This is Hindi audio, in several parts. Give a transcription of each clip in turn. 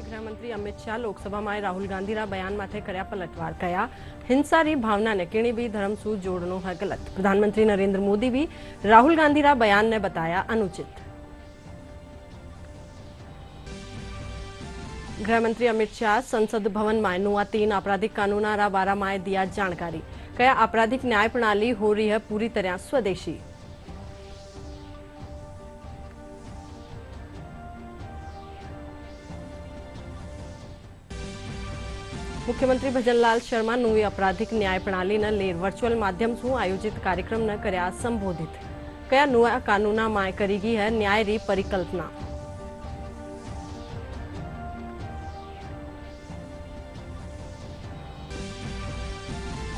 કેન્દ્રીય ગૃહમંત્રી અમિત શાહ લોકસભામાં રાહુલ ગાંધીના બયાન માથે કર્યા પલટવાર કયા હિંસાની ભાવનાને કેણી બી ધર્મ સુ જોડનો है गलत। प्रधानमंत्री नरेंद्र मोदी भी राहुल गांधीना बयान ने बताया अनुचित। गृहमंत्री अमित शाह संसद भवन में नुआ 3 आपराधिक कानूना बारा में दिया जानकारी। कया आपराधिक न्याय प्रणाली हो रही है पूरी तरह स्वदेशी। मुख्यमंत्री भजनलाल शर्मा नवी आपराधिक न्याय प्रणाली ने लेर वर्चुअल माध्यम से आयोजित कार्यक्रम ने कर्या संबोधित। कया नवा कानूना में करी गई है न्याय री परिकल्पना।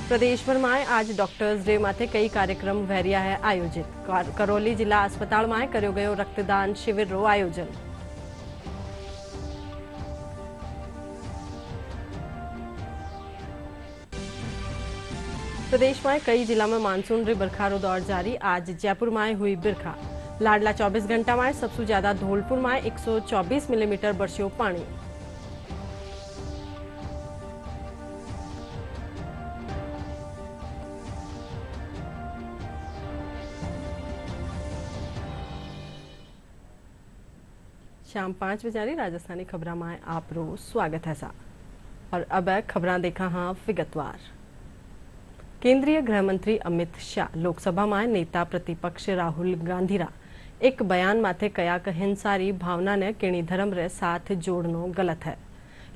प्रदेश भर में आज डॉक्टर्स डे माथे कई कार्यक्रम वहरिया है आयोजित। करौली जिला अस्पताल में कर्यो गयो रक्तदान शिविर रो आयोजन। प्रदेश में कई जिला में मानसून री बरखा रो दौर जारी। आज जयपुर में हुई बरखा। लाडला 24 घंटा में सबसे ज्यादा धौलपुर में 124 मिलीमीटर बरस्यो पानी। शाम 5 बजे राजस्थानी खबरों में आपरो स्वागत है। और अब खबरें देखा हाँ विगतवार। केंद्रीय गृहमंत्री अमित शाह लोकसभा में नेता प्रतिपक्ष राहुल गांधीरा एक बयान माथे कया कि हिंसा री भावना ने केणी धर्म रे साथ जोड़नो गलत है।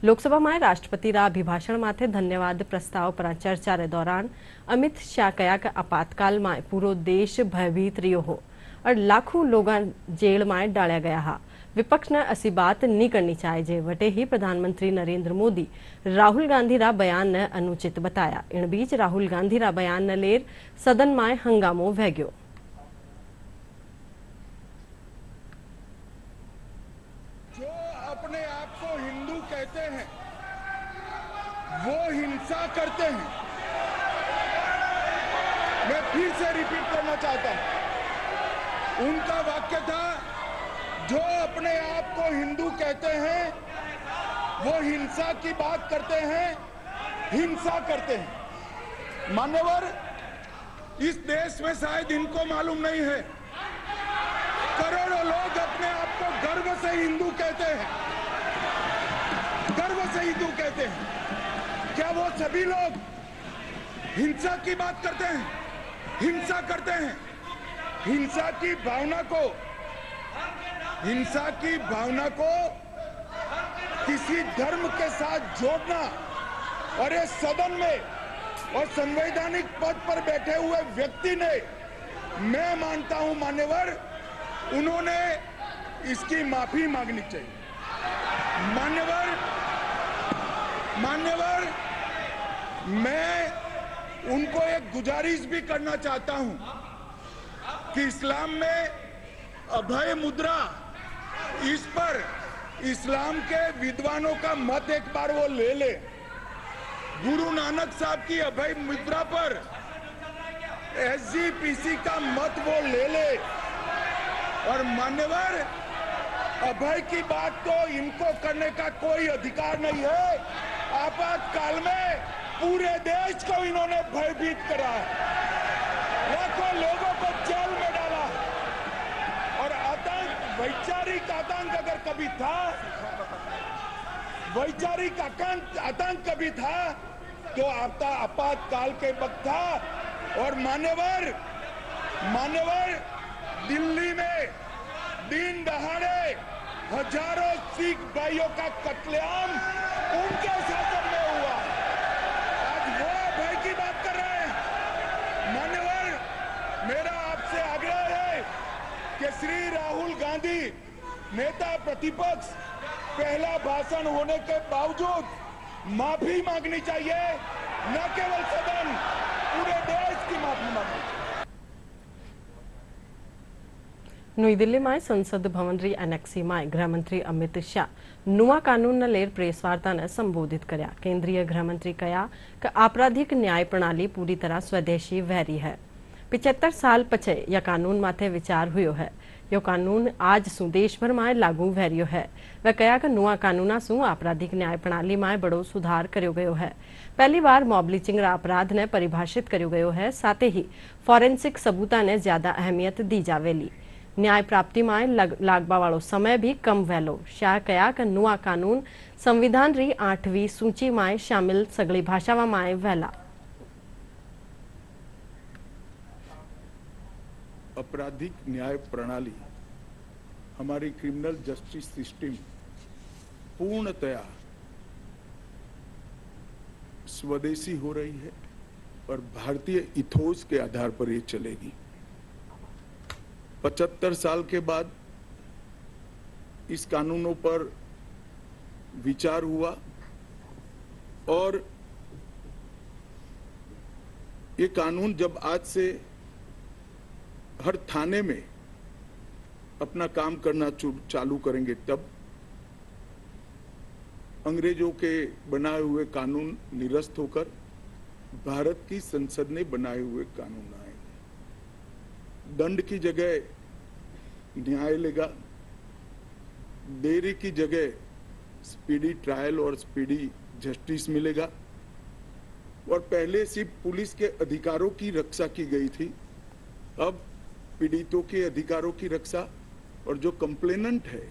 लोकसभा में राष्ट्रपति रा अभिभाषण माथे धन्यवाद प्रस्ताव पर चर्चा रे दौरान अमित शाह कया कि आपातकाल में पूरो देश भयभीत रियो हो और लाखों लोग जेल में डाल्या गया हा। विपक्ष ने ऐसी बात नहीं करनी चाहिए जे वटे ही प्रधानमंत्री नरेंद्र मोदी राहुल गांधी रा बयान ने अनुचित बताया। इन बीच राहुल गांधी रा बयान ने लेर सदन में हंगामो वहग्यो। जो अपने आप को हिंदू कहते हैं वो हिंसा करते हैं। मैं फिर से रिपीट करना चाहता हूं, उनका वाक्य था जो अपने आप को हिंदू कहते हैं वो हिंसा की बात करते हैं, हिंसा करते हैं। मान्यवर, इस देश में शायद इनको मालूम नहीं है, करोड़ों लोग अपने आप को गर्व से हिंदू कहते हैं, गर्व से हिंदू कहते हैं। क्या वो सभी लोग हिंसा की बात करते हैं, हिंसा करते हैं? हिंसा की भावना को किसी धर्म के साथ जोड़ना और इस सदन में और संवैधानिक पद पर बैठे हुए व्यक्ति ने, मैं मानता हूं मान्यवर, उन्होंने इसकी माफी मांगनी चाहिए। मान्यवर, मैं उनको एक गुजारिश भी करना चाहता हूं कि इस्लाम में अभय मुद्रा, इस पर इस्लाम के विद्वानों का मत एक बार वो ले ले। गुरु नानक साहब की अभय मुद्रा पर एसजीपीसी का मत वो ले ले। और मान्यवर, अभय की बात तो इनको करने का कोई अधिकार नहीं है। आपातकाल में पूरे देश को इन्होंने भयभीत करा है, लाखों लोगों को जेल में डाला। और आतंक, वैचारिक आतंक अगर कभी था, वैचारिक आतंक कभी था तो आपातकाल के वक्त था। और मान्यवर, दिल्ली में दिन दहाड़े हजारों सिख भाइयों का कत्लेआम उनके शासन में हुआ। आज वो भय की बात कर रहे हैं। मान्यवर, मेरा आपसे आग्रह है कि श्री राहुल गांधी नेता प्रतिपक्ष, पहला भाषण होने के बावजूद माफी मांगनी चाहिए, न केवल सदन, पूरे देश की माफी मांगनी चाहिए। नई दिल्ली में संसद भवन री एनेक्सी में गृहमंत्री अमित शाह नुआ कानून ने लेर प्रेस वार्ता ने संबोधित कर्या। केंद्रीय गृहमंत्री कया कि आपराधिक न्याय प्रणाली पूरी तरह स्वदेशी वहरी है। 75 साल पछे या कानून माथे विचार हुयो है। यो कानून आज सु देशभर में लागू वेरियो है। वे कया कि नुआ कानूना सु आपराधिक न्याय प्रणाली में बड़ो सुधार कर्यो गयो है। पहली बार मॉब लिंचिंग अपराध ने परिभाषित कर्यो गयो है। साथ ही फॉरेंसिक सबूता ने ज्यादा अहमियत दी जावेली। न्याय प्राप्ति में लागवा वालो समय भी कम वेलो। शाह कया कि नुआ कानून संविधान री 8वीं सूची में शामिल सगली भाषावां में वेला। आपराधिक न्याय प्रणाली, हमारी क्रिमिनल जस्टिस सिस्टम पूर्णतया स्वदेशी हो रही है और भारतीय इथोस के आधार पर ये चलेगी। 75 साल के बाद इस कानूनों पर विचार हुआ और ये कानून जब आज से हर थाने में अपना काम करना चालू करेंगे, तब अंग्रेजों के बनाए हुए कानून निरस्त होकर भारत की संसद ने बनाए हुए कानून आएंगे। दंड की जगह न्याय लेगा, देरी की जगह स्पीडी ट्रायल और स्पीडी जस्टिस मिलेगा। और पहले सिर्फ पुलिस के अधिकारों की रक्षा की गई थी, अब पीड़ितों के अधिकारों की रक्षा और जो कंप्लेनेंट है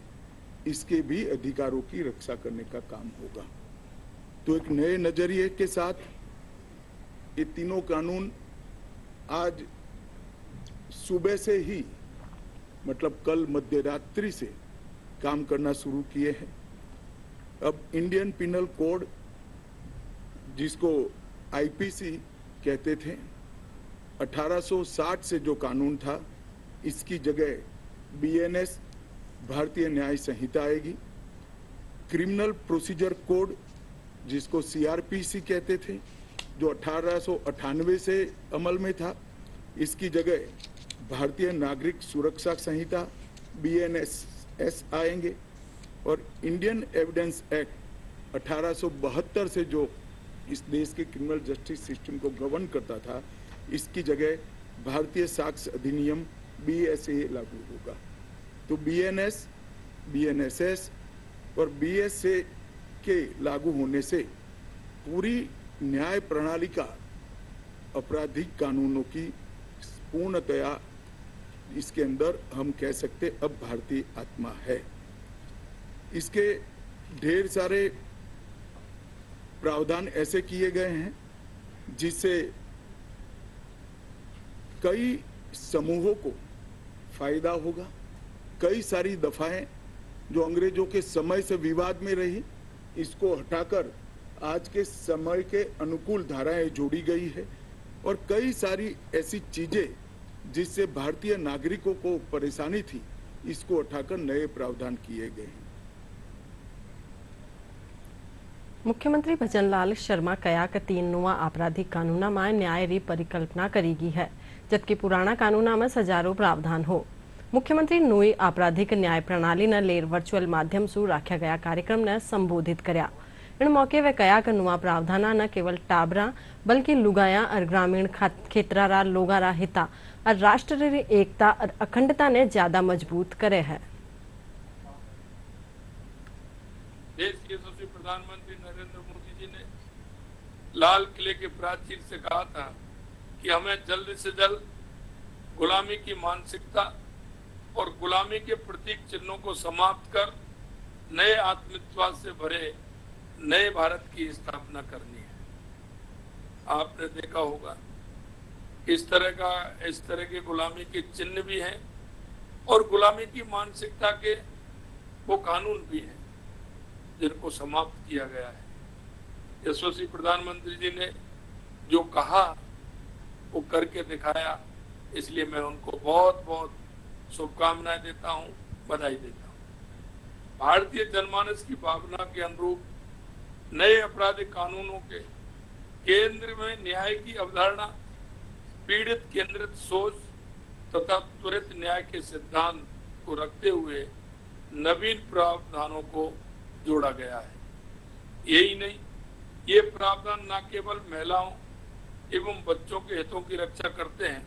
इसके भी अधिकारों की रक्षा करने का काम होगा। तो एक नए नजरिए के साथ ये तीनों कानून आज सुबह से ही, मतलब कल मध्यरात्रि से काम करना शुरू किए हैं। अब इंडियन पिनल कोड, जिसको आईपीसी कहते थे, 1860 से जो कानून था, इसकी जगह बीएनएस भारतीय न्याय संहिता आएगी। क्रिमिनल प्रोसीजर कोड, जिसको सीआरपीसी कहते थे, जो 1898 से अमल में था, इसकी जगह भारतीय नागरिक सुरक्षा संहिता बीएनएस आएंगे। और इंडियन एविडेंस एक्ट 1872 से जो इस देश के क्रिमिनल जस्टिस सिस्टम को गवर्न करता था, इसकी जगह भारतीय साक्ष्य अधिनियम बीएसए लागू होगा। तो बीएनएस, बीएनएसएस और बीएसए के लागू होने से पूरी न्याय प्रणाली का आपराधिक कानूनों की पूर्णतया इसके अंदर हम कह सकते अब भारतीय आत्मा है। इसके ढेर सारे प्रावधान ऐसे किए गए हैं जिससे कई समूहों को फायदा होगा। कई सारी दफाएं जो अंग्रेजों के समय से विवाद में रही, इसको हटाकर आज के समय के अनुकूल धाराएं जोड़ी गई है। और कई सारी ऐसी चीजें जिससे भारतीय नागरिकों को परेशानी थी, इसको हटाकर नए प्रावधान किए गए हैं। मुख्यमंत्री भजनलाल शर्मा कया कि 3 नुआ आपराधिक कानूना में न्याय री परिकल्पना करेगी है, जबकि पुराना कानूना में सजारो प्रावधान हो। मुख्यमंत्री नुई आपराधिक न्याय प्रणाली न लेर वर्चुअल माध्यम से रखा गया कार्यक्रम ने संबोधित करया। इन मौके वे कया कि नुआ प्रावधाना न केवल टाबरा बल्कि लुगाया और ग्रामीण क्षेत्रा रा लोगा रा हिता और राष्ट्र री एकता और अखंडता ने ज्यादा मजबूत करे है। देश के यशस्वी प्रधानमंत्री नरेंद्र मोदी जी ने लाल किले के प्राचीर से कहा था कि हमें जल्द से जल्द गुलामी की मानसिकता और गुलामी के प्रतीक चिन्हों को समाप्त कर नए आत्मविश्वास से भरे नए भारत की स्थापना करनी है। आपने देखा होगा इस तरह के गुलामी के चिन्ह भी हैं और गुलामी की मानसिकता के वो कानून भी हैं जिनको समाप्त किया गया है। यशस्वी प्रधानमंत्री जी ने जो कहा वो करके दिखाया, इसलिए मैं उनको बहुत बहुत शुभकामनाएं देता हूं, बधाई देता हूं। भारतीय जनमानस की भावना के अनुरूप नए आपराधिक कानूनों के केंद्र में न्याय की अवधारणा, पीड़ित केंद्रित सोच तथा त्वरित न्याय के सिद्धांत को रखते हुए नवीन प्रावधानों को जोड़ा गया है। यही नहीं, ये प्रावधान न केवल महिलाओं एवं बच्चों के हितों की रक्षा करते हैं,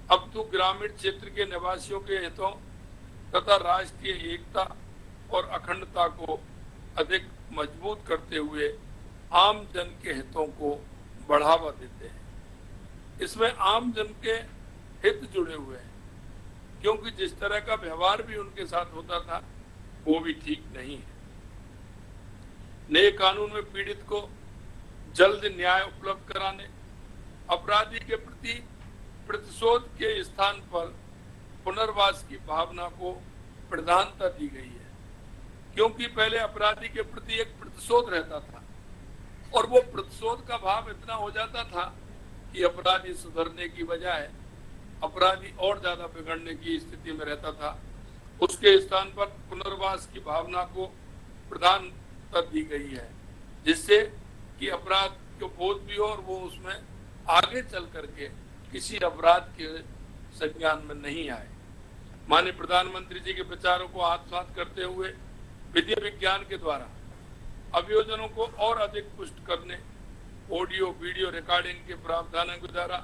अब तो ग्रामीण क्षेत्र के निवासियों के हितों तथा राष्ट्रीय एकता और अखंडता को अधिक मजबूत करते हुए आम जन के हितों को बढ़ावा देते हैं। इसमें आम जन के हित जुड़े हुए हैं, क्योंकि जिस तरह का व्यवहार भी उनके साथ होता था वो भी ठीक नहीं है। नए कानून में पीड़ित को जल्द न्याय उपलब्ध कराने, अपराधी के प्रति प्रतिशोध के स्थान पर पुनर्वास की भावना को प्रधानता दी गई है, क्योंकि पहले अपराधी के प्रति एक प्रतिशोध रहता था और वो प्रतिशोध का भाव इतना हो जाता था कि अपराधी सुधरने की बजाय अपराधी और ज्यादा बिगड़ने की स्थिति में रहता था। उसके स्थान पर पुनर्वास की भावना को प्रधानता दी गई है, जिससे कि अपराध को बोध भी हो और वो उसमें आगे चल करके किसी अपराध के संज्ञान में नहीं आए। माननीय प्रधानमंत्री जी के विचारों को आत्मसात करते हुए विधि विज्ञान के द्वारा अभियोजनों को और अधिक पुष्ट करने, ऑडियो वीडियो रिकॉर्डिंग के प्रावधानों के द्वारा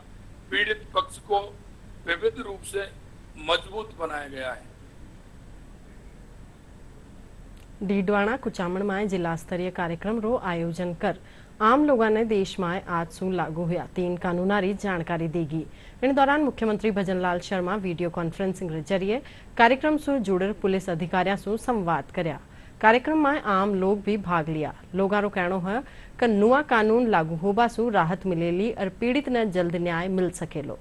पीड़ित पक्ष को विविध रूप से मजबूत बनाया गया है। डीडवाना कुचामण में जिला स्तरीय कार्यक्रम रो आयोजन कर आम लोगों ने देश में आज सू लागू हुआ 3 कानूनारी जानकारी देगी। इन दौरान मुख्यमंत्री भजनलाल शर्मा वीडियो कॉन्फ्रेंसिंग के जरिए कार्यक्रम से जुड़े पुलिस अधिकारियों से संवाद करया। कार्यक्रम में आम लोग भी भाग लिया। लोगों रो कहना है कि नुआ कानून लागू होबा से राहत मिलेली और पीड़ित ने जल्द न्याय मिल सकेलो।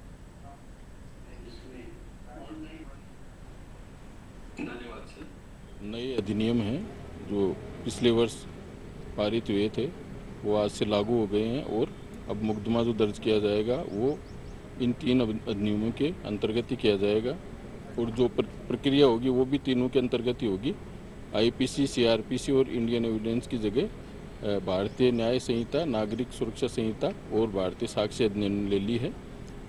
नए अधिनियम हैं जो पिछले वर्ष पारित हुए थे वो आज से लागू हो गए हैं और अब मुकदमा जो दर्ज किया जाएगा वो इन 3 अधिनियमों के अंतर्गत ही किया जाएगा और जो प्रक्रिया होगी वो भी तीनों के अंतर्गत ही होगी। आईपीसी, सीआरपीसी और इंडियन एविडेंस की जगह भारतीय न्याय संहिता, नागरिक सुरक्षा संहिता और भारतीय साक्ष्य अधिनियम ले ली है।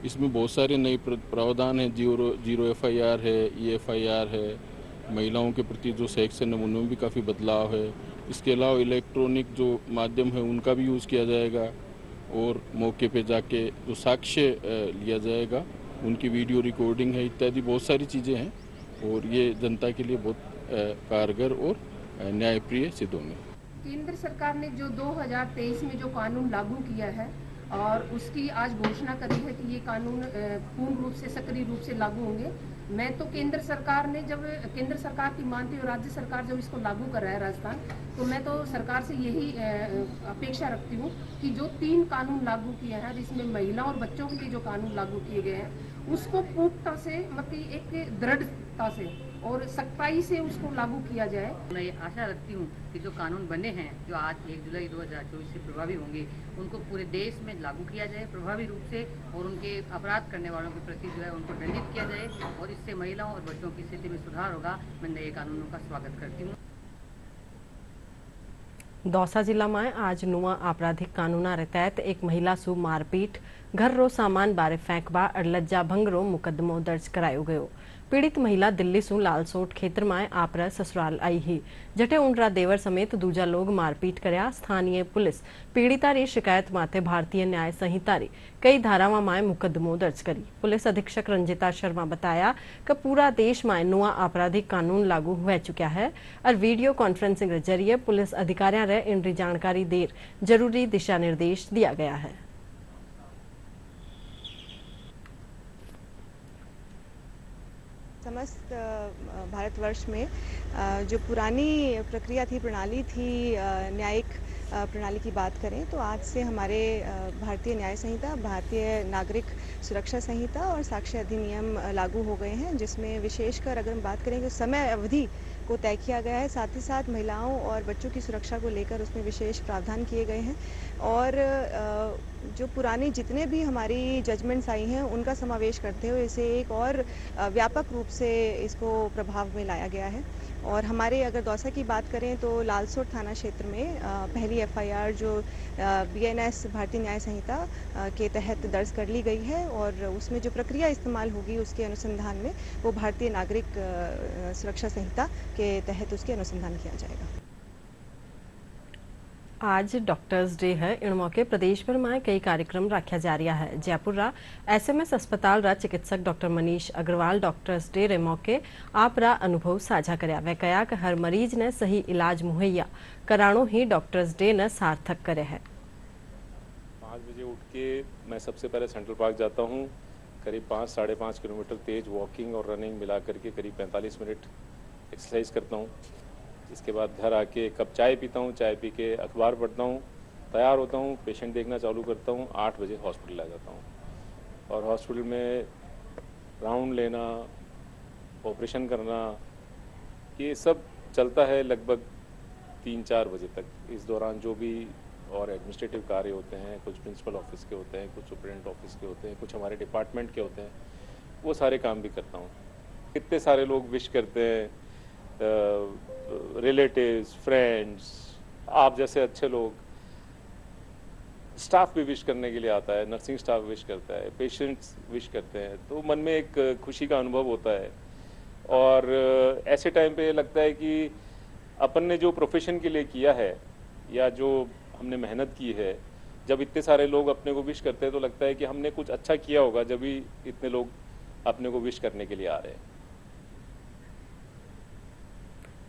इसमें बहुत सारे नए प्रावधान हैं। जीरो एफआईआर है, ईएफआईआर है, महिलाओं के प्रति जो सेक्शन है उनमें भी काफ़ी बदलाव है। इसके अलावा इलेक्ट्रॉनिक जो माध्यम है उनका भी यूज़ किया जाएगा और मौके पे जाके जो साक्ष्य लिया जाएगा उनकी वीडियो रिकॉर्डिंग है, इत्यादि बहुत सारी चीज़ें हैं और ये जनता के लिए बहुत कारगर और न्यायप्रिय सिद्ध होंगे। केंद्र सरकार ने जो 2023 में जो कानून लागू किया है और उसकी आज घोषणा करी है कि ये कानून पूर्ण रूप से सक्रिय रूप से लागू होंगे। मैं तो केंद्र सरकार की मानती हूँ, राज्य सरकार जब इसको लागू कर रहा है राजस्थान, तो मैं तो सरकार से यही अपेक्षा रखती हूँ कि जो 3 कानून लागू किए हैं जिसमें महिला और बच्चों के लिए जो कानून लागू किए गए हैं उसको पूर्णता से मतलब एक दृढ़ता से और सख्ताई से उसको लागू किया जाए। मैं ये आशा रखती हूँ कि जो कानून बने हैं जो आज 1 जुलाई 2024 से प्रभावी होंगे उनको पूरे देश में लागू किया जाए प्रभावी रूप से और उनके अपराध करने वालों के प्रति जो है उनको दंडित किया जाए और इससे महिलाओं और बच्चों की स्थिति में सुधार होगा। मैं नए कानूनों का स्वागत करती हूँ। दौसा जिला में आज नुआ आपराधिक कानूना रे तहत एक महिला सु मारपीट, घर रो सामान बारे फेंकबा और लज्जा भंग रो मुकदमो दर्ज करायो गयो। पीड़ित महिला दिल्ली सु लालसोट क्षेत्र में आपरा ससुराल आई ही, जटे उनरा देवर समेत दूजा लोग मारपीट करया। स्थानीय पुलिस पीड़िता री शिकायत माथे भारतीय न्याय संहिता री कई धारावां में मुकदमो दर्ज करी। पुलिस अधीक्षक रंजिता शर्मा बताया कि पूरा देश में नुआ आपराधिक कानून लागू हो चुका है और वीडियो कॉन्फ्रेंसिंग के जरिए पुलिस अधिकारियों रे इनरी जानकारी देर जरूरी दिशा निर्देश दिया गया है। समस्त भारतवर्ष में जो पुरानी प्रक्रिया थी, प्रणाली थी, न्यायिक प्रणाली की बात करें तो आज से हमारे भारतीय न्याय संहिता, भारतीय नागरिक सुरक्षा संहिता और साक्ष्य अधिनियम लागू हो गए हैं, जिसमें विशेषकर अगर हम बात करें तो समय अवधि को तय किया गया है। साथ ही साथ महिलाओं और बच्चों की सुरक्षा को लेकर उसमें विशेष प्रावधान किए गए हैं और जो पुरानी जितने भी हमारी जजमेंट्स आई हैं उनका समावेश करते हुए इसे एक और व्यापक रूप से इसको प्रभाव में लाया गया है। और हमारे अगर दौसा की बात करें तो लालसोट थाना क्षेत्र में पहली एफआईआर जो बीएनएस भारतीय न्याय संहिता के तहत दर्ज कर ली गई है और उसमें जो प्रक्रिया इस्तेमाल होगी उसके अनुसंधान में वो भारतीय नागरिक सुरक्षा संहिता के तहत उसके अनुसंधान किया जाएगा। आज डॉक्टर्स डे है। इन मौके प्रदेश भर में कई कार्यक्रम रखा जा रहा है। जयपुर रा SMS अस्पताल रा चिकित्सक doctor Manish Agarwal doctors day रे मौके आप रा अनुभव साझा करया। वे कहा कि हर मरीज ने सही इलाज मुहैया कराणो ही डॉक्टर्स डे ने सार्थक करे है। 5 बजे उठ के मैं सबसे पहले सेंट्रल पार्क जाता हूँ। करीब 5-5.5 किलोमीटर तेज वॉकिंग और रनिंग मिला करके करीब 45 मिनट एक्सरसाइज करता हूँ। इसके बाद घर आके कप चाय पीता हूँ, चाय पी के अखबार पढ़ता हूँ, तैयार होता हूँ, पेशेंट देखना चालू करता हूँ। 8 बजे हॉस्पिटल आ जाता हूँ और हॉस्पिटल में राउंड लेना, ऑपरेशन करना, ये सब चलता है लगभग 3-4 बजे तक। इस दौरान जो भी और एडमिनिस्ट्रेटिव कार्य होते हैं, कुछ प्रिंसिपल ऑफिस के होते हैं, कुछ सुप्रिटेंडेंट ऑफिस के होते हैं, कुछ हमारे डिपार्टमेंट के होते हैं, वो सारे काम भी करता हूँ। कितने सारे लोग विश करते हैं, रिलेटिव्स, फ्रेंड्स, आप जैसे अच्छे लोग, स्टाफ भी विश करने के लिए आता है, नर्सिंग स्टाफ विश करता है, पेशेंट्स विश करते हैं, तो मन में एक खुशी का अनुभव होता है। और ऐसे टाइम पे लगता है कि अपन ने जो प्रोफेशन के लिए किया है या जो हमने मेहनत की है, जब इतने सारे लोग अपने को विश करते हैं तो लगता है कि हमने कुछ अच्छा किया होगा, जब भी इतने लोग अपने को विश करने के लिए आ रहे हैं।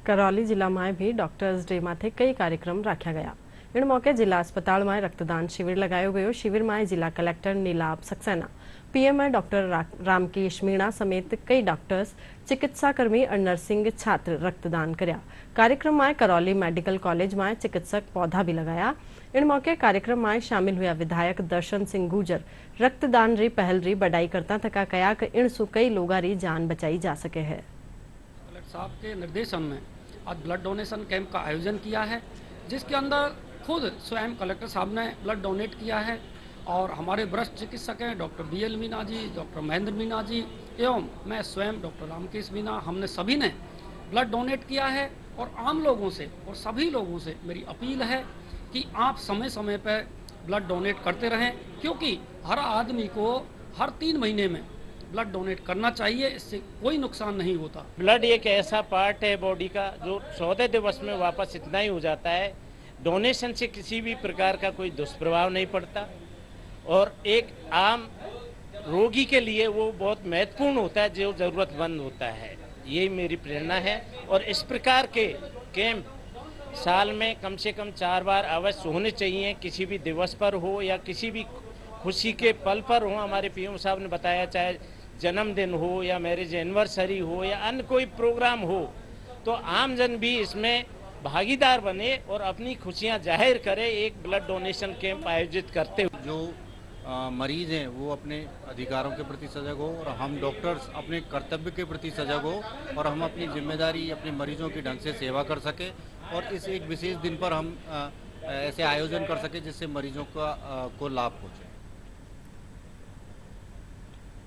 करौली जिला में भी डॉक्टर्स डे माथे कई कार्यक्रम रखा गया। इन मौके जिला अस्पताल में रक्तदान शिविर लगायो गयो। शिविर में जिला collector Neelabh Saxena, PMI doctor Ramkesh Meena समेत कई डॉक्टर्स, चिकित्सा कर्मी और नर्सिंग छात्र रक्तदान कर्या। कार्यक्रम में करौली मेडिकल कॉलेज में चिकित्सक पौधा भी लगाया। इन मौके कार्यक्रम में शामिल हुआ विधायक दर्शन सिंह गुर्जर रक्तदान री पहल री बढ़ाई करता थका कया कि इन सु कई लोगों री जान बचाई जा सके है। कलेक्टर साहब के निर्देशन में आज ब्लड डोनेशन कैंप का आयोजन किया है, जिसके अंदर खुद स्वयं कलेक्टर साहब ने ब्लड डोनेट किया है और हमारे वरिष्ठ चिकित्सक हैं डॉक्टर BL मीणा जी, डॉक्टर महेंद्र मीणा जी एवं मैं स्वयं डॉक्टर रामकेश मीणा, हमने सभी ने ब्लड डोनेट किया है। और आम लोगों से और सभी लोगों से मेरी अपील है कि आप समय समय पर ब्लड डोनेट करते रहें, क्योंकि हर आदमी को हर 3 महीने में ब्लड डोनेट करना चाहिए, इससे कोई नुकसान नहीं होता। ब्लड एक ऐसा पार्ट है बॉडी का जो 14 दिवस में वापस इतना ही हो जाता है। डोनेशन से किसी भी प्रकार का कोई दुष्प्रभाव नहीं पड़ता और एक आम रोगी के लिए वो बहुत महत्वपूर्ण होता है जो ज़रूरतमंद होता है। यही मेरी प्रेरणा है और इस प्रकार के कैंप साल में कम से कम 4 बार अवश्य होने चाहिए। किसी भी दिवस पर हो या किसी भी खुशी के पल पर हो। हमारे PM साहब ने बताया, चाहे जन्मदिन हो या मैरिज एनिवर्सरी हो या अन्य कोई प्रोग्राम हो, तो आमजन भी इसमें भागीदार बने और अपनी खुशियां जाहिर करे एक ब्लड डोनेशन कैंप आयोजित करते हुए। जो मरीज हैं वो अपने अधिकारों के प्रति सजग हो और हम डॉक्टर्स अपने कर्तव्य के प्रति सजग हो और हम अपनी जिम्मेदारी अपने मरीजों की ढंग से सेवा कर सके और इस एक विशेष दिन पर हम ऐसे आयोजन कर सके जिससे मरीजों को लाभ पहुँचे।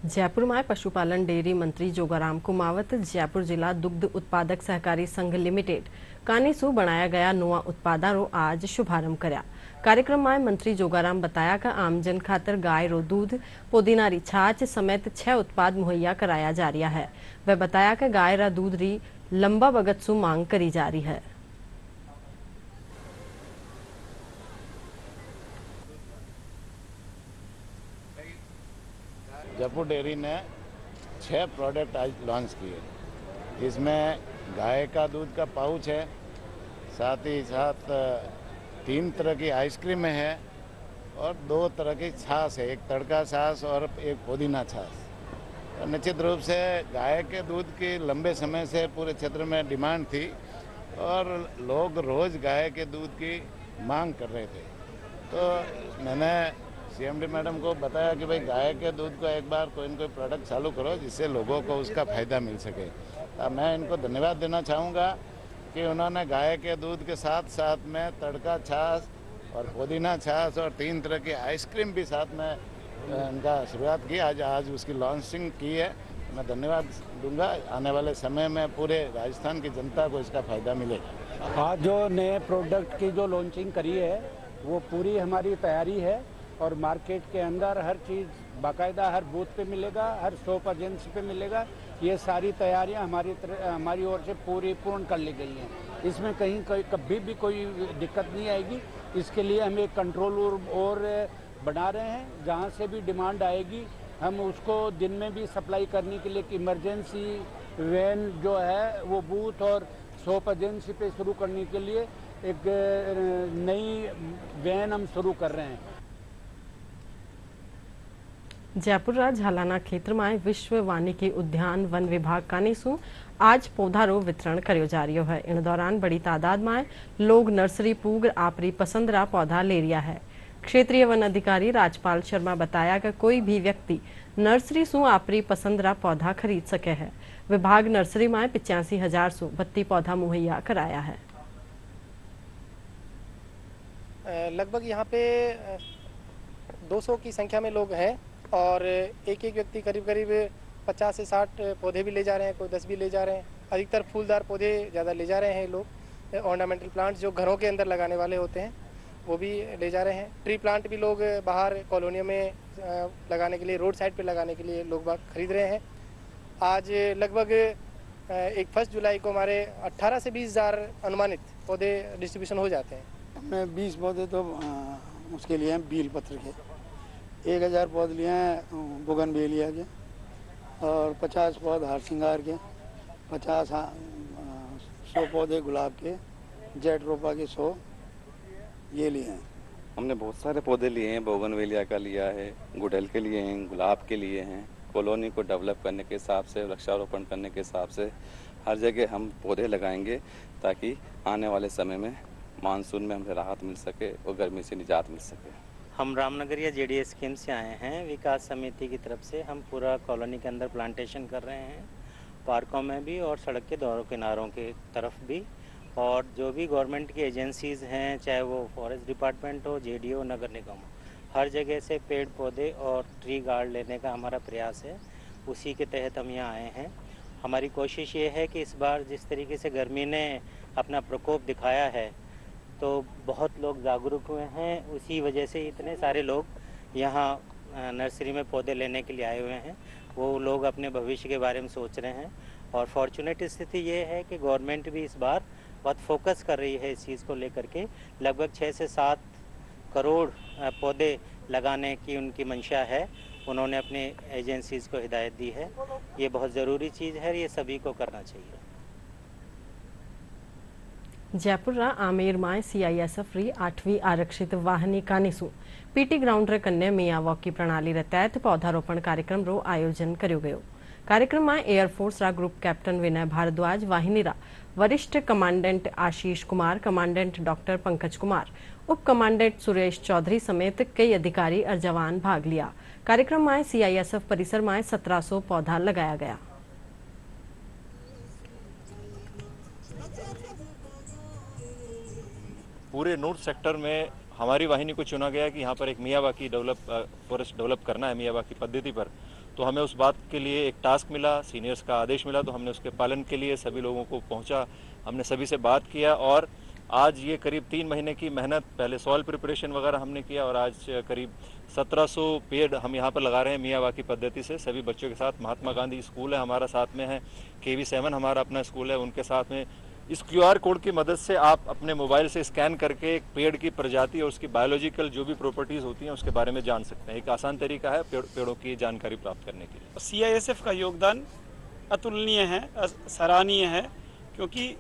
जयपुर में पशुपालन डेयरी मंत्री जोगाराम कुमावत जयपुर जिला दुग्ध उत्पादक सहकारी संघ लिमिटेड कानीसू बनाया गया नवा उत्पादा रो आज शुभारंभ करया। कार्यक्रम में मंत्री जोगाराम बताया कि आमजन खातर गाय रो दूध, पुदीना री छाछ समेत 6 उत्पाद मुहैया कराया जा रहा है। वह बताया कि गाय रा दूध री लंबा वक्त सु मांग करी जा रही है। जयपुर डेयरी ने 6 प्रोडक्ट आज लॉन्च किए। इसमें गाय का दूध का पाउच है, साथ ही साथ 3 तरह की आइसक्रीम है और 2 तरह की छाछ है, एक तड़का छाछ और एक पुदीना छाछ। निश्चित रूप से गाय के दूध की लंबे समय से पूरे क्षेत्र में डिमांड थी और लोग रोज़ गाय के दूध की मांग कर रहे थे। तो मैंने CMD मैडम को बताया कि भाई गाय के दूध को एक बार कोई न कोई प्रोडक्ट चालू करो जिससे लोगों को उसका फ़ायदा मिल सके। तो मैं इनको धन्यवाद देना चाहूँगा कि उन्होंने गाय के दूध के साथ साथ में तड़का छाछ और पुदीना छाछ और 3 तरह की आइसक्रीम भी साथ में इनका शुरुआत की। आज उसकी लॉन्चिंग की है। मैं धन्यवाद दूंगा। आने वाले समय में पूरे राजस्थान की जनता को इसका फ़ायदा मिलेगा। आज जो नए प्रोडक्ट की जो लॉन्चिंग करी है वो पूरी हमारी तैयारी है और मार्केट के अंदर हर चीज़ बाकायदा हर बूथ पे मिलेगा, हर शॉप एजेंसी पे मिलेगा। ये सारी तैयारियां हमारी ओर से पूर्ण कर ली गई हैं। इसमें कहीं कभी भी कोई दिक्कत नहीं आएगी इसके लिए हम एक कंट्रोल रूम और बना रहे हैं, जहाँ से भी डिमांड आएगी हम उसको दिन में भी सप्लाई करने के लिए इमरजेंसी वैन जो है वो बूथ और शॉप एजेंसी पे शुरू करने के लिए एक नई वैन हम शुरू कर रहे हैं। जयपुर झालाना क्षेत्र में विश्व वानिकी उद्यान वन विभाग कानीसू आज पौधारो वितरण करो जा रही है। इन दौरान बड़ी तादाद में लोग नर्सरी पूग आपरी पसंदरा पौधा ले रिया है। क्षेत्रीय वन अधिकारी राजपाल शर्मा बताया कि कोई भी व्यक्ति नर्सरी सु आपरी पसंदरा पौधा खरीद सके है। विभाग नर्सरी में 85,000 सु 32 पौधा मुहैया कराया है। लगभग यहाँ पे 200 की संख्या में लोग हैं और एक व्यक्ति करीब करीब 50 से 60 पौधे भी ले जा रहे हैं, कोई 10 भी ले जा रहे हैं। अधिकतर फूलदार पौधे ज़्यादा ले जा रहे हैं लोग। ऑर्नामेंटल प्लांट्स जो घरों के अंदर लगाने वाले होते हैं वो भी ले जा रहे हैं। ट्री प्लांट भी लोग बाहर कॉलोनियों में लगाने के लिए, रोड साइड पे लगाने के लिए लोग बाग खरीद रहे हैं। आज लगभग 1 जुलाई को हमारे 18 से 20,000 अनुमानित पौधे डिस्ट्रीब्यूशन हो जाते हैं। हमने 20 पौधे तो उसके लिए हैं बील पत्र के, 1,000 पौधे लिए हैं बोगनवेलिया के और 50 पौधे हार श्रृंगार के, 100 पौधे गुलाब के, जेट रोपा के 100 ये लिए हैं। हमने बहुत सारे पौधे लिए हैं, बोगनवेलिया का लिया है, गुड़हल के लिए हैं, गुलाब के लिए हैं। कॉलोनी को डेवलप करने के हिसाब से, वृक्षारोपण करने के हिसाब से हर जगह हम पौधे लगाएंगे ताकि आने वाले समय में मानसून में हमें राहत मिल सके और गर्मी से निजात मिल सके। हम रामनगरिया जेडीएस स्कीम से आए हैं। विकास समिति की तरफ से हम पूरा कॉलोनी के अंदर प्लांटेशन कर रहे हैं, पार्कों में भी और सड़क के दोनों किनारों के तरफ भी। और जो भी गवर्नमेंट की एजेंसीज़ हैं, चाहे वो फॉरेस्ट डिपार्टमेंट हो, जेडीओ, नगर निगम हो, हर जगह से पेड़ पौधे और ट्री गार्ड लेने का हमारा प्रयास है। उसी के तहत हम यहाँ आए हैं। हमारी कोशिश ये है कि इस बार जिस तरीके से गर्मी ने अपना प्रकोप दिखाया है तो बहुत लोग जागरूक हुए हैं, उसी वजह से इतने सारे लोग यहाँ नर्सरी में पौधे लेने के लिए आए हुए हैं। वो लोग अपने भविष्य के बारे में सोच रहे हैं और फॉर्चुनेट स्थिति ये है कि गवर्नमेंट भी इस बार बहुत फोकस कर रही है इस चीज़ को लेकर के। लगभग 6 से 7 करोड़ पौधे लगाने की उनकी मंशा है। उन्होंने अपने एजेंसीज़ को हिदायत दी है। ये बहुत ज़रूरी चीज़ है, ये सभी को करना चाहिए। जयपुर आमेर में CISF री 8वीं आरक्षित वाहिनी कानीसू पीटी ग्राउंड रे कन्या मिया वॉक की प्रणाली रे तहत पौधारोपण कार्यक्रम रो आयोजन कर्यो गयो। कार्यक्रम में एयरफोर्स रा ग्रुप कैप्टन विनय भारद्वाज, वाहिनी रा वरिष्ठ commandant Ashish Kumar, commandant doctor Pankaj Kumar, उप कमांडेंट सुरेश चौधरी समेत कई अधिकारी और जवान भाग लिया। कार्यक्रम में CISF परिसर में 1700 पौधा लगाया गया। पूरे नॉर्थ सेक्टर में हमारी वाहिनी को चुना गया कि यहाँ पर एक मियावाकी फॉरेस्ट डेवलप करना है मियावाकी पद्धति पर। तो हमें उस बात के लिए एक टास्क मिला, सीनियर्स का आदेश मिला, तो हमने उसके पालन के लिए सभी लोगों को पहुँचा, हमने सभी से बात किया और आज ये करीब 3 महीने की मेहनत, पहले सॉइल प्रिपरेशन वगैरह हमने किया और आज करीब 1700 पेड़ हम यहाँ पर लगा रहे हैं मियावाकी पद्धति से सभी बच्चों के साथ। महात्मा गांधी स्कूल है हमारा साथ में है, KV7 हमारा अपना स्कूल है, उनके साथ में इस QR कोड की मदद से आप अपने मोबाइल से स्कैन करके एक पेड़ की प्रजाति और उसकी बायोलॉजिकल जो भी प्रॉपर्टीज होती हैं उसके बारे में जान सकते हैं। एक आसान तरीका है पेड़ों की जानकारी प्राप्त करने के लिए। CISF का योगदान अतुलनीय है, सराहनीय है, क्योंकि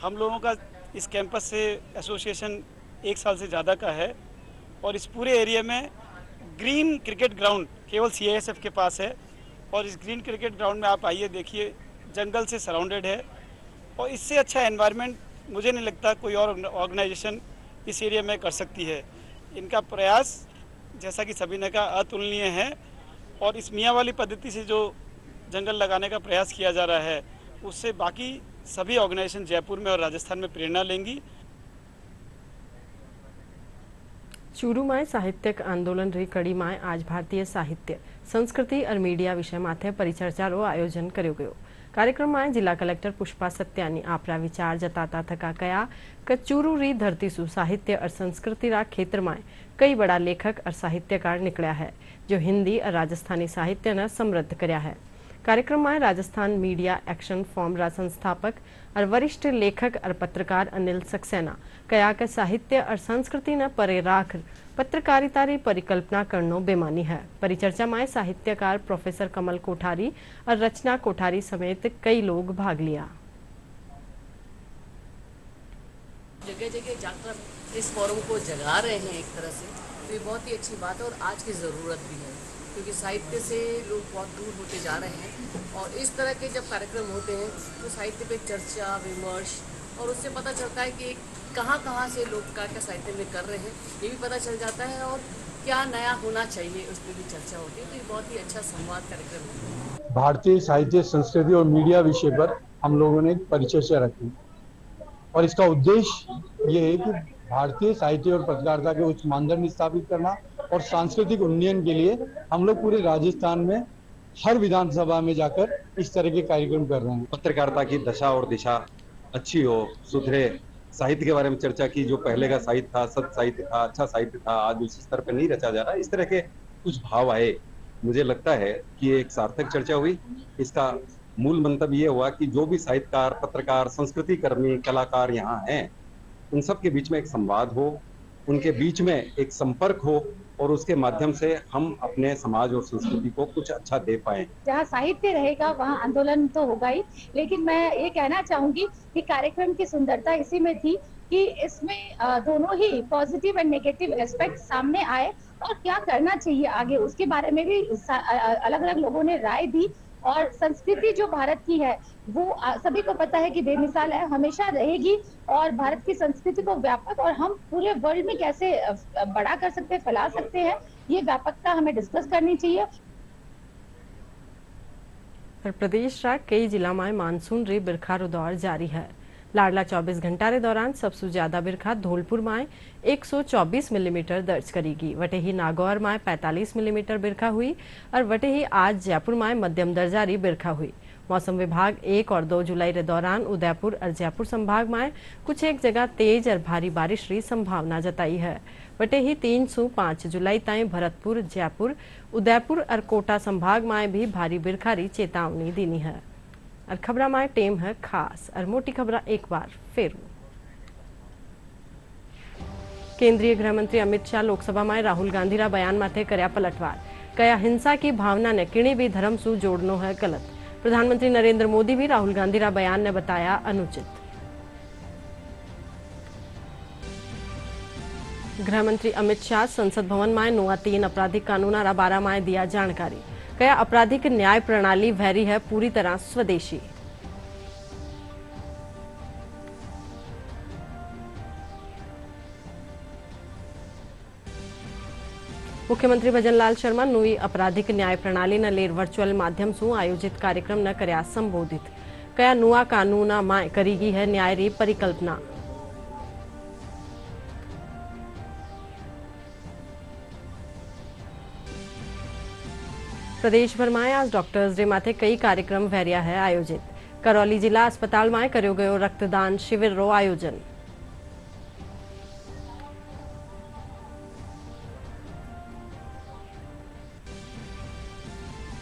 हम लोगों का इस कैंपस से एसोसिएशन 1 साल से ज़्यादा का है और इस पूरे एरिया में ग्रीन क्रिकेट ग्राउंड केवल CISF के पास है। और इस ग्रीन क्रिकेट ग्राउंड में आप आइए, देखिए, जंगल से सराउंडेड है और इससे अच्छा एनवायरनमेंट मुझे नहीं लगता कोई और ऑर्गेनाइजेशन इस एरिया में कर सकती है। इनका प्रयास, जैसा कि सभी ने कहा, अतुलनीय है और इस मियाँ वाली पद्धति से जो जंगल लगाने का प्रयास किया जा रहा है उससे बाकी सभी ऑर्गेनाइजेशन जयपुर में और राजस्थान में प्रेरणा लेंगी। चूरू में साहित्यिक आंदोलन री कड़ी में आज भारतीय साहित्य, संस्कृति और मीडिया विषय माथे परिचर्चा रो आयोजन कर्यो गयो। कार्यक्रम में जिला कलेक्टर पुष्पा सत्यानी आपरा विचार जताता थका कया कि चूरू री धरती सु साहित्य और संस्कृति रा क्षेत्र में कई बड़ा लेखक और साहित्यकार निकलिया है जो हिंदी और राजस्थानी साहित्य ने समृद्ध करया है। कार्यक्रम में राजस्थान मीडिया एक्शन फॉर्म रा संस्थापक और वरिष्ठ लेखक और पत्रकार अनिल सक्सेना कया के साहित्य और संस्कृति न परे राख पत्रकारिता री परिकल्पना करनो बेमानी है। परिचर्चा में साहित्यकार प्रोफेसर कमल कोठारी और रचना कोठारी समेत कई लोग भाग लिया। जगह जगह जाकर इस फोरम को जगा रहे हैं एक तरह से, तो ये बहुत ही अच्छी बात है और आज की ज़रूरत भी है, क्योंकि साहित्य से लोग बहुत दूर होते जा रहे हैं। और इस तरह के जब कार्यक्रम होते हैं तो साहित्य पे चर्चा विमर्श और उससे पता चलता है कि कहाँ से लोग क्या साहित्य में कर रहे हैं ये भी पता चल जाता है, और क्या नया होना चाहिए उस पर भी चर्चा होती है। तो ये बहुत ही अच्छा संवाद कार्यक्रम है। भारतीय साहित्य संस्कृति और मीडिया विषय पर हम लोगों ने परिचर्चा रखी और इसका उद्देश्य ये है कि भारतीय साहित्य और पत्रकारिता के उच्च मानदंड स्थापित करना और सांस्कृतिक उन्नयन के लिए हम लोग पूरे राजस्थान में हर विधानसभा में जाकर इस तरह के कार्यक्रम कर रहे हैं। पत्रकारिता की दशा और दिशा अच्छी हो, सुधरे, साहित्य के बारे में चर्चा की। जो पहले का साहित्य था, सत साहित्य था, अच्छा साहित्य था, आज उस स्तर पर नहीं रचा जा रहा। इस तरह के कुछ भाव आए। मुझे लगता है कि एक सार्थक चर्चा हुई। इसका मूल मंतव्य ये हुआ कि जो भी साहित्यकार, पत्रकार, संस्कृति कर्मी, कलाकार यहाँ हैं, उन सब के बीच में एक संवाद हो, उनके बीच में एक संपर्क हो और उसके माध्यम से हम अपने समाज और संस्कृति को कुछ अच्छा दे पाएं। जहाँ साहित्य रहेगा वहाँ आंदोलन तो होगा ही, लेकिन मैं ये कहना चाहूंगी कि कार्यक्रम की सुंदरता इसी में थी कि इसमें दोनों ही पॉजिटिव एंड नेगेटिव एस्पेक्ट सामने आए और क्या करना चाहिए आगे उसके बारे में भी अलग अलग लोगों ने राय दी। और संस्कृति जो भारत की है वो सभी को पता है कि बेमिसाल है, हमेशा रहेगी। और भारत की संस्कृति को व्यापक और हम पूरे वर्ल्ड में कैसे बड़ा कर सकते हैं, फैला सकते हैं, ये व्यापकता हमें डिस्कस करनी चाहिए। प्रदेश रा कई जिला में मानसून रे बिरखा रो दौर जारी है। लाडला 24 घंटा रे दौरान सबसे ज्यादा बिरखा धौलपुर में 124 मिलीमीटर दर्ज करेगी। वटेही नागौर में 45 मिलीमीटर बिरखा हुई और वटेही आज जयपुर में मध्यम दर्जा री बिरखा हुई। मौसम विभाग 1 और 2 जुलाई रे दौरान उदयपुर और जयपुर संभाग में कुछ एक जगह तेज और भारी बारिश री संभावना जताई है। वटेही 3 से 5 जुलाई ताई भरतपुर, जयपुर, उदयपुर और कोटा संभाग में भी भारी बिरखा री चेतावनी दीनी है। और खबरा में टेम है खास और मोटी खबरा एक बार फिर। केंद्रीय गृह मंत्री अमित शाह लोकसभा में राहुल गांधी रा बयान माथे कर्या पलटवार। कया हिंसा की भावना ने किणी भी धर्म सु जोड़नो है गलत। प्रधानमंत्री नरेंद्र मोदी भी राहुल गांधी रा बयान ने बताया अनुचित। गृह मंत्री अमित शाह संसद भवन में नोआ 3 आपराधिक कानून रा बारा में दिया जानकारी। कया आपराधिक न्याय प्रणाली वैरी है पूरी तरह स्वदेशी। मुख्यमंत्री भजनलाल शर्मा नई आपराधिक न्याय प्रणाली न लेर वर्चुअल माध्यम से आयोजित कार्यक्रम न कर्या संबोधित। कया नुआ कानून में करीगी है न्याय री परिकल्पना। प्रदेश भर में आज डॉक्टर्स डे माथे कई कार्यक्रम वैरिया है आयोजित। करौली जिला अस्पताल में कर्यो गयो रक्तदान शिविर रो आयोजन।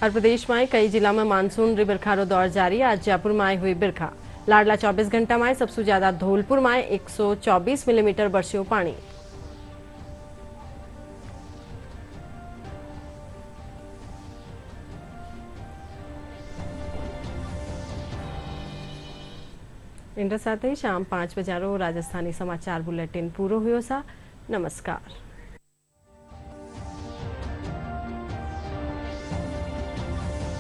और प्रदेश में कई जिला में मानसून री बिरखा रो दौर जारी। आज जयपुर में हुई बिरखा। लाडला 24 घंटा में सबसे ज्यादा धौलपुर में 124 मिलीमीटर बरस्यो पानी। इनके साथ ही शाम 5 बजे राजस्थानी समाचार बुलेटिन पूरो हुयो सा। नमस्कार।